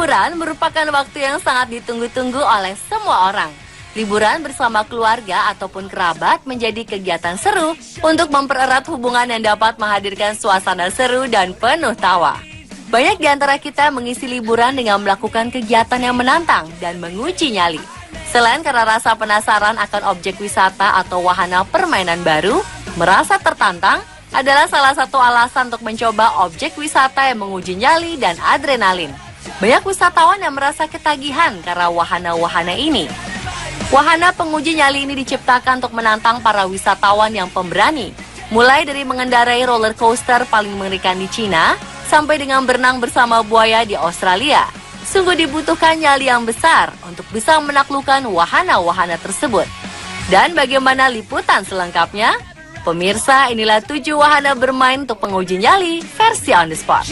Liburan merupakan waktu yang sangat ditunggu-tunggu oleh semua orang. Liburan bersama keluarga ataupun kerabat menjadi kegiatan seru untuk mempererat hubungan yang dapat menghadirkan suasana seru dan penuh tawa. Banyak di antara kita mengisi liburan dengan melakukan kegiatan yang menantang dan menguji nyali. Selain karena rasa penasaran akan objek wisata atau wahana permainan baru, merasa tertantang adalah salah satu alasan untuk mencoba objek wisata yang menguji nyali dan adrenalin. Banyak wisatawan yang merasa ketagihan karena wahana-wahana ini. Wahana penguji nyali ini diciptakan untuk menantang para wisatawan yang pemberani. Mulai dari mengendarai roller coaster paling mengerikan di Cina, sampai dengan berenang bersama buaya di Australia. Sungguh dibutuhkan nyali yang besar untuk bisa menaklukkan wahana-wahana tersebut. Dan bagaimana liputan selengkapnya? Pemirsa, inilah 7 wahana bermain untuk penguji nyali versi on the spot.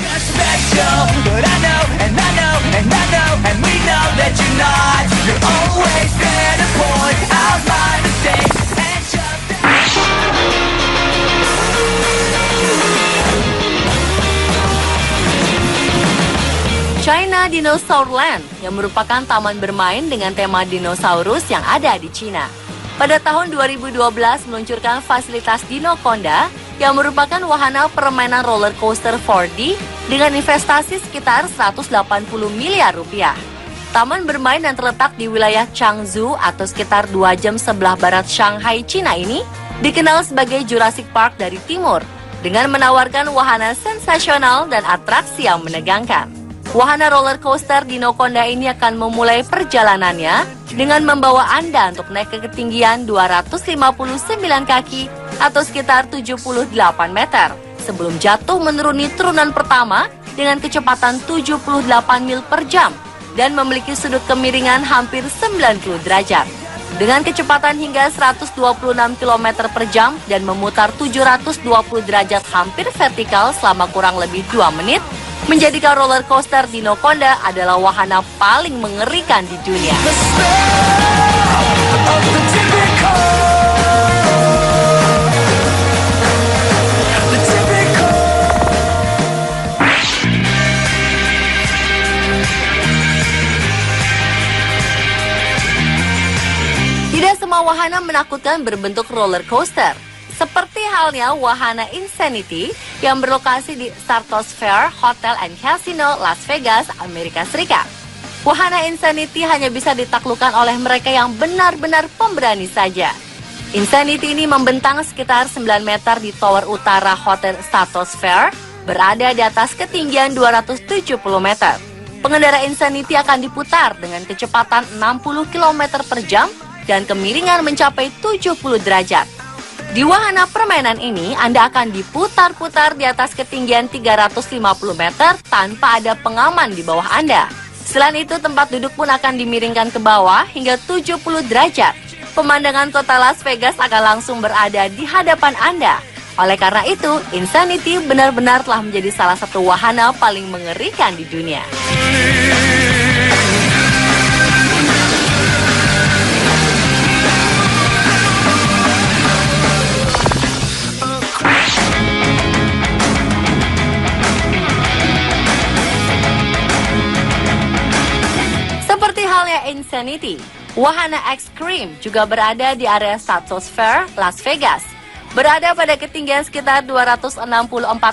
China Dinosaur Land yang merupakan taman bermain dengan tema dinosaurus yang ada di Cina. Pada tahun 2012 meluncurkan fasilitas Dinoconda yang merupakan wahana permainan roller coaster 4D dengan investasi sekitar 180 miliar rupiah. Taman bermain yang terletak di wilayah Changzhou atau sekitar 2 jam sebelah barat Shanghai, Cina ini dikenal sebagai Jurassic Park dari timur dengan menawarkan wahana sensasional dan atraksi yang menegangkan. Wahana roller coaster Dinoconda ini akan memulai perjalanannya dengan membawa Anda untuk naik ke ketinggian 259 kaki atau sekitar 78 meter sebelum jatuh menuruni turunan pertama dengan kecepatan 78 mil per jam dan memiliki sudut kemiringan hampir 90 derajat. Dengan kecepatan hingga 126 km per jam dan memutar 720 derajat hampir vertikal selama kurang lebih 2 menit, menjadikan roller coaster Dinoconda adalah wahana paling mengerikan di dunia. Tidak semua wahana menakutkan berbentuk roller coaster. Seperti halnya wahana Insanity yang berlokasi di Stratosphere Hotel and Casino, Las Vegas, Amerika Serikat. Wahana Insanity hanya bisa ditaklukkan oleh mereka yang benar-benar pemberani saja. Insanity ini membentang sekitar 9 meter di tower utara Hotel Stratosphere, berada di atas ketinggian 270 meter. Pengendara Insanity akan diputar dengan kecepatan 60 km per jam dan kemiringan mencapai 70 derajat. Di wahana permainan ini, Anda akan diputar-putar di atas ketinggian 350 meter tanpa ada pengaman di bawah Anda. Selain itu, tempat duduk pun akan dimiringkan ke bawah hingga 70 derajat. Pemandangan kota Las Vegas akan langsung berada di hadapan Anda. Oleh karena itu, Insanity benar-benar telah menjadi salah satu wahana paling mengerikan di dunia. Insanity, wahana Extreme juga berada di area Stratosphere, Las Vegas. Berada pada ketinggian sekitar 264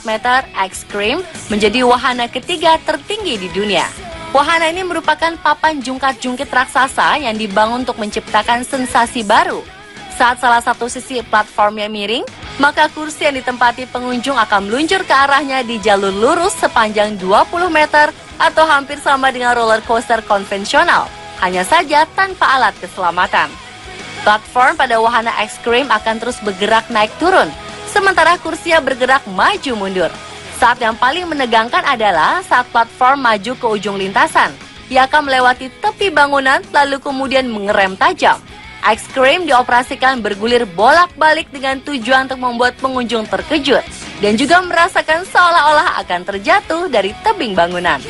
meter, Extreme menjadi wahana ketiga tertinggi di dunia. Wahana ini merupakan papan jungkat-jungkit raksasa yang dibangun untuk menciptakan sensasi baru. Saat salah satu sisi platformnya miring, maka kursi yang ditempati pengunjung akan meluncur ke arahnya di jalur lurus sepanjang 20 meter atau hampir sama dengan roller coaster konvensional. Hanya saja tanpa alat keselamatan. Platform pada wahana Extreme akan terus bergerak naik turun, sementara kursinya bergerak maju mundur. Saat yang paling menegangkan adalah saat platform maju ke ujung lintasan. Ia akan melewati tepi bangunan lalu kemudian mengerem tajam. Extreme dioperasikan bergulir bolak-balik dengan tujuan untuk membuat pengunjung terkejut dan juga merasakan seolah-olah akan terjatuh dari tebing bangunan.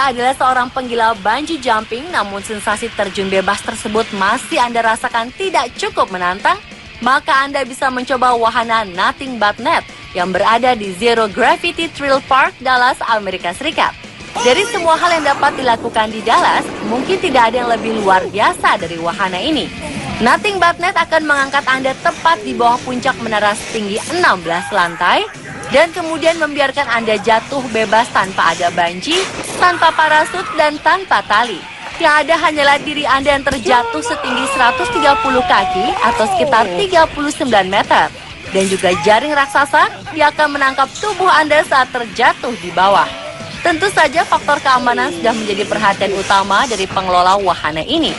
Anda adalah seorang penggila bungee jumping, namun sensasi terjun bebas tersebut masih Anda rasakan tidak cukup menantang, maka Anda bisa mencoba wahana Nothing But Net yang berada di Zero Gravity Thrill Park, Dallas, Amerika Serikat. Dari semua hal yang dapat dilakukan di Dallas, mungkin tidak ada yang lebih luar biasa dari wahana ini. Nothing But Net akan mengangkat Anda tepat di bawah puncak menara setinggi 16 lantai, dan kemudian membiarkan Anda jatuh bebas tanpa ada banji, tanpa parasut, dan tanpa tali. Yang ada hanyalah diri Anda yang terjatuh setinggi 130 kaki atau sekitar 39 meter. Dan juga jaring raksasa yang akan menangkap tubuh Anda saat terjatuh di bawah. Tentu saja faktor keamanan sudah menjadi perhatian utama dari pengelola wahana ini.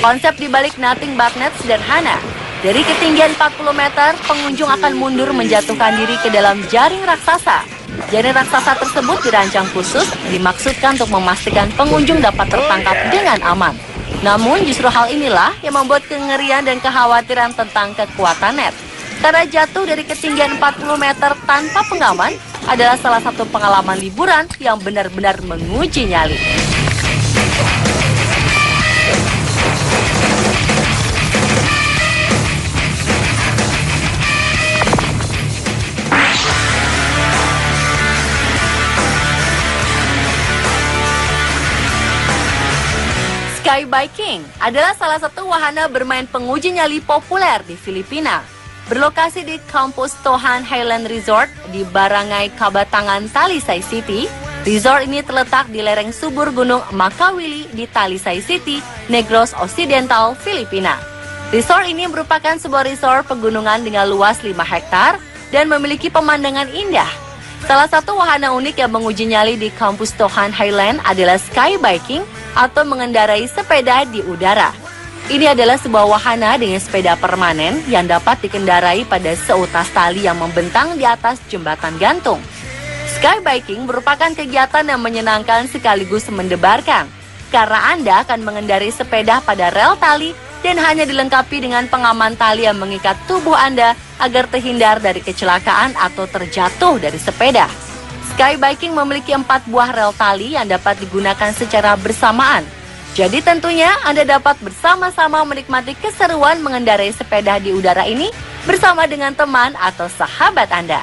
Konsep dibalik Nothing But Net sederhana. Dari ketinggian 40 meter, pengunjung akan mundur menjatuhkan diri ke dalam jaring raksasa. Jaring raksasa tersebut dirancang khusus, dimaksudkan untuk memastikan pengunjung dapat tertangkap dengan aman. Namun justru hal inilah yang membuat kengerian dan kekhawatiran tentang kekuatan net. Karena jatuh dari ketinggian 40 meter tanpa pengaman adalah salah satu pengalaman liburan yang benar-benar menguji nyali. Skybiking adalah salah satu wahana bermain penguji nyali populer di Filipina. Berlokasi di Campus Tohan Highland Resort di Barangay Kabatangan, Talisay City, resort ini terletak di lereng subur Gunung Makawili di Talisay City, Negros Occidental, Filipina. Resort ini merupakan sebuah resort pegunungan dengan luas 5 hektar dan memiliki pemandangan indah. Salah satu wahana unik yang menguji nyali di Campus Tohan Highland adalah skybiking atau mengendarai sepeda di udara. Ini adalah sebuah wahana dengan sepeda permanen yang dapat dikendarai pada seutas tali yang membentang di atas jembatan gantung. Skybiking merupakan kegiatan yang menyenangkan sekaligus mendebarkan, karena Anda akan mengendarai sepeda pada rel tali dan hanya dilengkapi dengan pengaman tali yang mengikat tubuh Anda agar terhindar dari kecelakaan atau terjatuh dari sepeda. Skybiking memiliki 4 buah rel tali yang dapat digunakan secara bersamaan. Jadi tentunya Anda dapat bersama-sama menikmati keseruan mengendarai sepeda di udara ini bersama dengan teman atau sahabat Anda.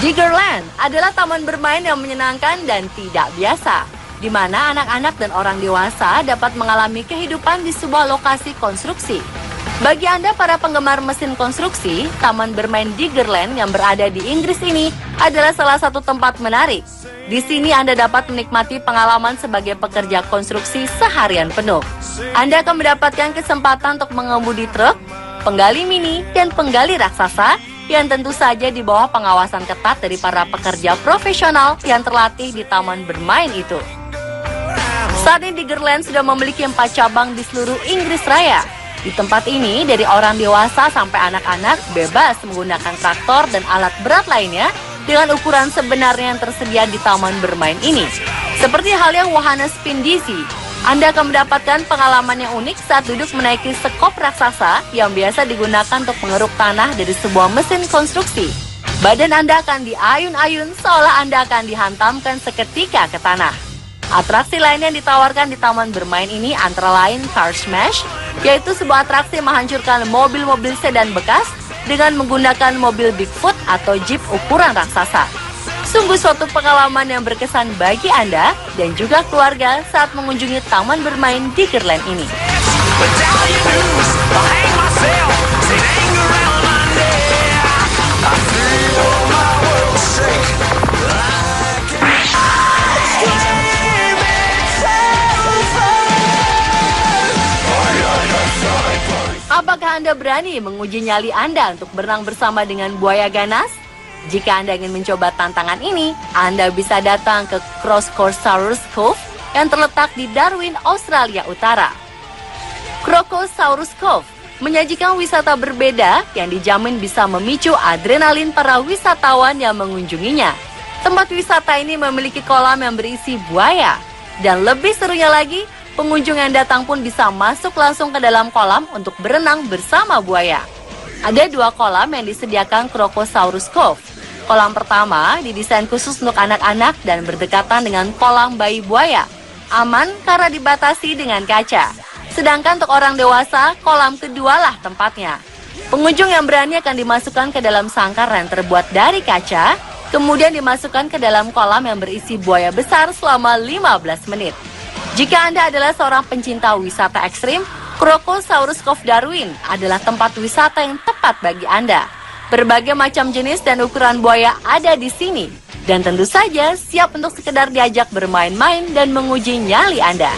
Diggerland adalah taman bermain yang menyenangkan dan tidak biasa, di mana anak-anak dan orang dewasa dapat mengalami kehidupan di sebuah lokasi konstruksi. Bagi Anda para penggemar mesin konstruksi, taman bermain Diggerland yang berada di Inggris ini adalah salah satu tempat menarik. Di sini Anda dapat menikmati pengalaman sebagai pekerja konstruksi seharian penuh. Anda akan mendapatkan kesempatan untuk mengemudi truk, penggali mini, dan penggali raksasa yang tentu saja di bawah pengawasan ketat dari para pekerja profesional yang terlatih di taman bermain itu. Saat ini Diggerland sudah memiliki 4 cabang di seluruh Inggris Raya. Di tempat ini, dari orang dewasa sampai anak-anak bebas menggunakan traktor dan alat berat lainnya dengan ukuran sebenarnya yang tersedia di taman bermain ini. Seperti halnya wahana Spin Dizzy, Anda akan mendapatkan pengalaman yang unik saat duduk menaiki sekop raksasa yang biasa digunakan untuk mengeruk tanah dari sebuah mesin konstruksi. Badan Anda akan diayun-ayun seolah Anda akan dihantamkan seketika ke tanah. Atraksi lain yang ditawarkan di taman bermain ini antara lain Car Smash, yaitu sebuah atraksi yang menghancurkan mobil-mobil sedan bekas dengan menggunakan mobil Bigfoot atau Jeep ukuran raksasa. Sungguh suatu pengalaman yang berkesan bagi Anda dan juga keluarga saat mengunjungi taman bermain Diggerland ini. Apakah Anda berani menguji nyali Anda untuk berenang bersama dengan buaya ganas? Jika Anda ingin mencoba tantangan ini, Anda bisa datang ke Crocosaurus Cove yang terletak di Darwin, Australia Utara. Crocosaurus Cove menyajikan wisata berbeda yang dijamin bisa memicu adrenalin para wisatawan yang mengunjunginya. Tempat wisata ini memiliki kolam yang berisi buaya. Dan lebih serunya lagi, pengunjung yang datang pun bisa masuk langsung ke dalam kolam untuk berenang bersama buaya. Ada 2 kolam yang disediakan Crocosaurus Cove. Kolam pertama didesain khusus untuk anak-anak dan berdekatan dengan kolam bayi buaya. Aman karena dibatasi dengan kaca. Sedangkan untuk orang dewasa, kolam kedua lah tempatnya. Pengunjung yang berani akan dimasukkan ke dalam sangkar yang terbuat dari kaca, kemudian dimasukkan ke dalam kolam yang berisi buaya besar selama 15 menit. Jika Anda adalah seorang pencinta wisata ekstrim, Crocosaurus Cove Darwin adalah tempat wisata yang tepat bagi Anda. Berbagai macam jenis dan ukuran buaya ada di sini. Dan tentu saja siap untuk sekedar diajak bermain-main dan menguji nyali Anda.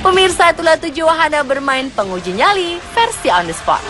Pemirsa, itulah 7 wahana bermain penguji nyali versi on the spot.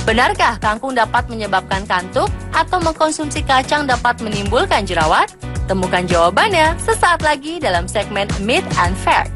Benarkah kangkung dapat menyebabkan kantuk atau mengkonsumsi kacang dapat menimbulkan jerawat? Temukan jawabannya sesaat lagi dalam segmen Myth and Fact.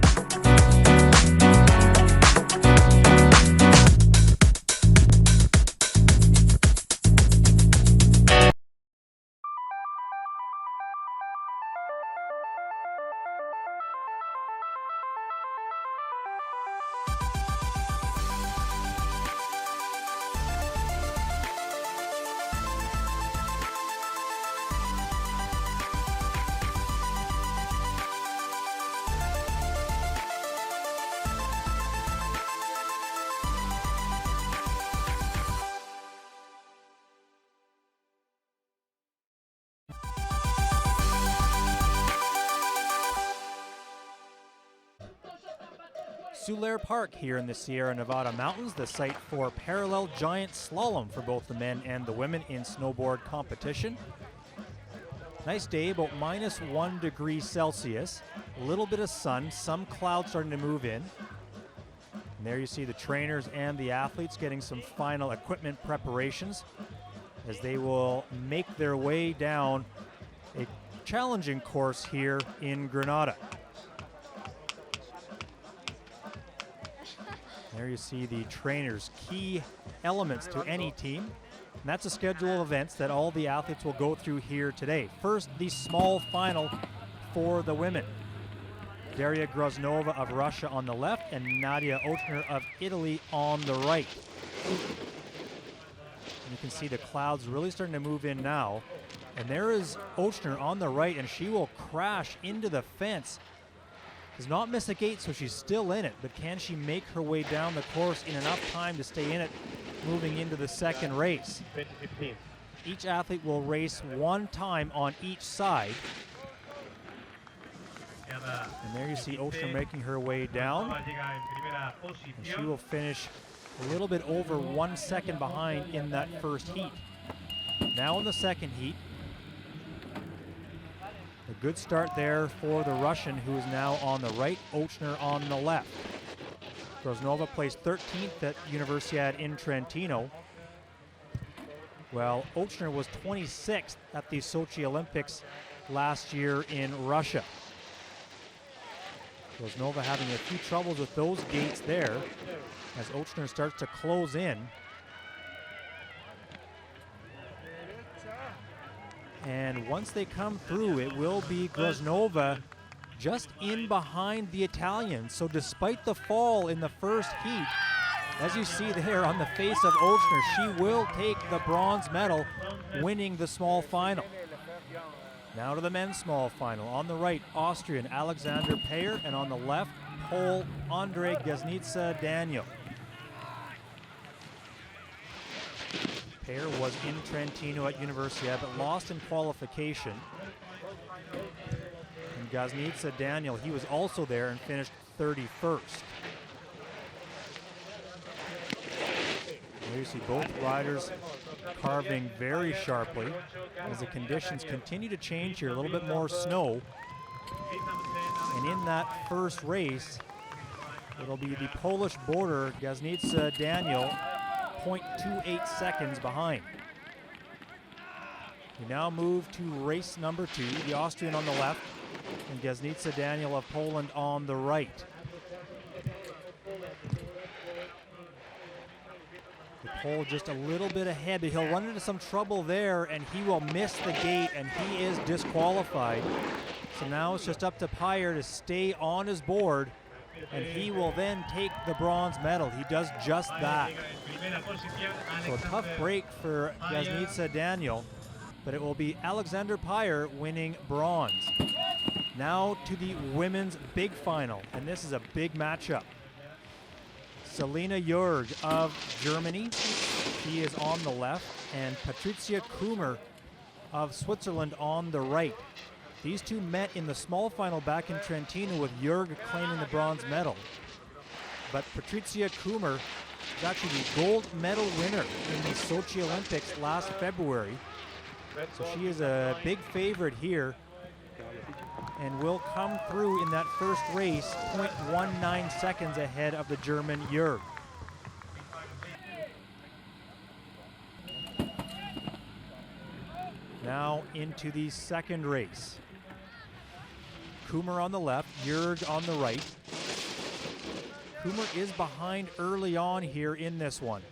Soulaire Park here in the Sierra Nevada mountains, the site for parallel giant slalom for both the men and the women in snowboard competition. Nice day, about -1 degree Celsius, a little bit of sun, some clouds starting to move in. And there you see the trainers and the athletes getting some final equipment preparations as they will make their way down a challenging course here in Granada. There you see the trainers, key elements to any team. And that's a schedule of events that all the athletes will go through here today. First, the small final for the women. Daria Groznova of Russia on the left and Nadia Ochner of Italy on the right. And you can see the clouds really starting to move in now. And there is Ochner on the right, and she will crash into the fence. Does not miss a gate, so she's still in it, but can she make her way down the course in enough time to stay in it moving into the second race? Each athlete will race one time on each side. And there you see Ochner making her way down. And she will finish a little bit over 1 second behind in that first heat. Now in the second heat, a good start there for the Russian, who is now on the right, Ochner on the left. Groznova placed 13th at Universiade in Trentino, while Ochner was 26th at the Sochi Olympics last year in Russia. Groznova having a few troubles with those gates there as Ochner starts to close in. And once they come through, it will be Groznova just in behind the Italians. So despite the fall in the first heat, as you see there on the face of Ochner, she will take the bronze medal, winning the small final. Now to the men's small final. On the right, Austrian Alexander Payer, and on the left, Pole Andre Gaznitsa Daniel. Payer was in Trentino at Universiade, but lost in qualification. And Gaznitsa Daniel, he was also there and finished 31st. There you see both riders carving very sharply as the conditions continue to change here. A little bit more snow. And in that first race, It'll be the Polish border, Gaznitsa Daniel, 0.28 seconds behind. We now move to race number 2, the Austrian on the left, and Gaznitsa Daniel of Poland on the right. The Pole just a little bit ahead, but he'll run into some trouble there, and he will miss the gate, and he is disqualified. So now it's just up to Payer to stay on his board, and he will then take the bronze medal. He does just that. So a tough break for Gaznitsa Daniel, but it will be Alexander Payer winning bronze. Now to the women's big final, and this is a big matchup. Selina Jurg of Germany, she is on the left, and Patricia Kummer of Switzerland on the right. These two met in the small final back in Trentino, with Jurg claiming the bronze medal. But Patricia Kummer is actually the gold medal winner in the Sochi Olympics last February. So she is a big favorite here and will come through in that first race 0.19 seconds ahead of the German Jurg. Now into the second race. Kummer on the left, Jurg on the right. Kummer is behind early on here in this one.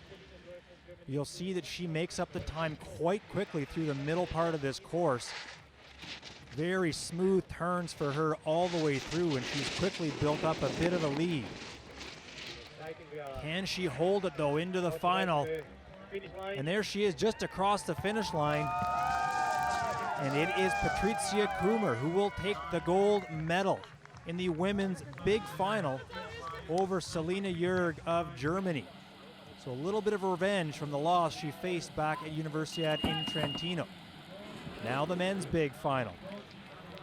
You'll see that she makes up the time quite quickly through the middle part of this course. Very smooth turns for her all the way through, and she's quickly built up a bit of a lead. Can she hold it though into the final? And there she is just across the finish line. And it is Patricia Kummer who will take the gold medal in the women's big final over Selina Jurg of Germany. So a little bit of revenge from the loss she faced back at Universiade in Trentino. Now the men's big final.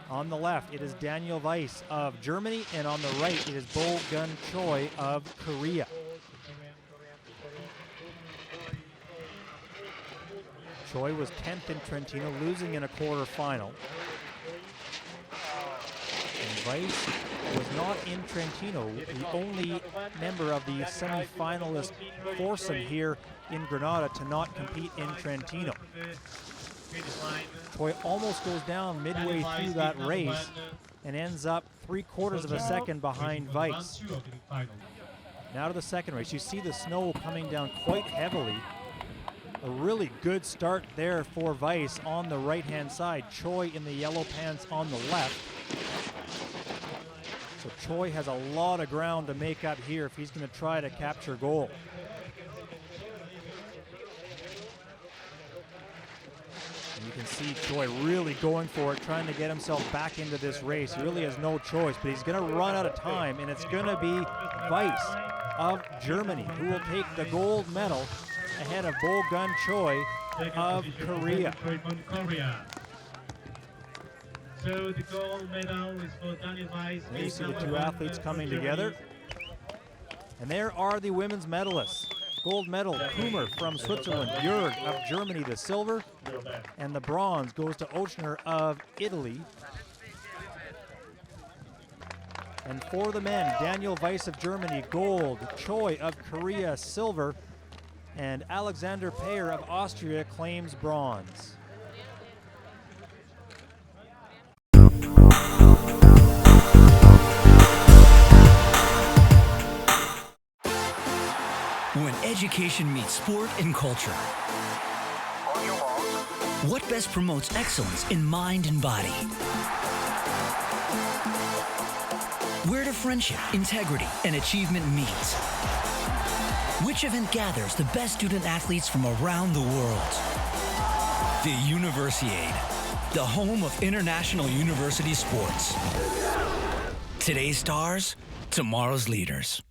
On the left, it is Daniel Weiss of Germany, and on the right, it is Bo-Gun Choi of Korea. Choi was 10th in Trentino, losing in a quarterfinal. And Weiss was not in Trentino, the only member of the semi-finalist foursome here in Granada to not compete in Trentino. Choi almost goes down midway through that race and ends up 3/4 of a second behind Weiss. Now to the second race. You see the snow coming down quite heavily. A really good start there for Weiss on the right-hand side. Choi in the yellow pants on the left. So Choi has a lot of ground to make up here if he's going to try to capture gold. And you can see Choi really going for it, trying to get himself back into this race. He really has no choice, but he's going to run out of time, and it's going to be Weiss of Germany who will take the gold medal ahead of Bo-Gun Choi of Korea. So the gold medal is for Daniel Weiss. There you see the two athletes coming together. And there are the women's medalists. Gold medal, Kummer from Switzerland, Jurg of Germany, the silver, and the bronze goes to Ochner of Italy. And for the men, Daniel Weiss of Germany, gold, Choi of Korea, silver, and Alexander Payer of Austria claims bronze. When education meets sport and culture. What best promotes excellence in mind and body? Where do friendship, integrity, and achievement meet? Which event gathers the best student athletes from around the world? The Universiade, the home of international university sports. Today's stars, tomorrow's leaders.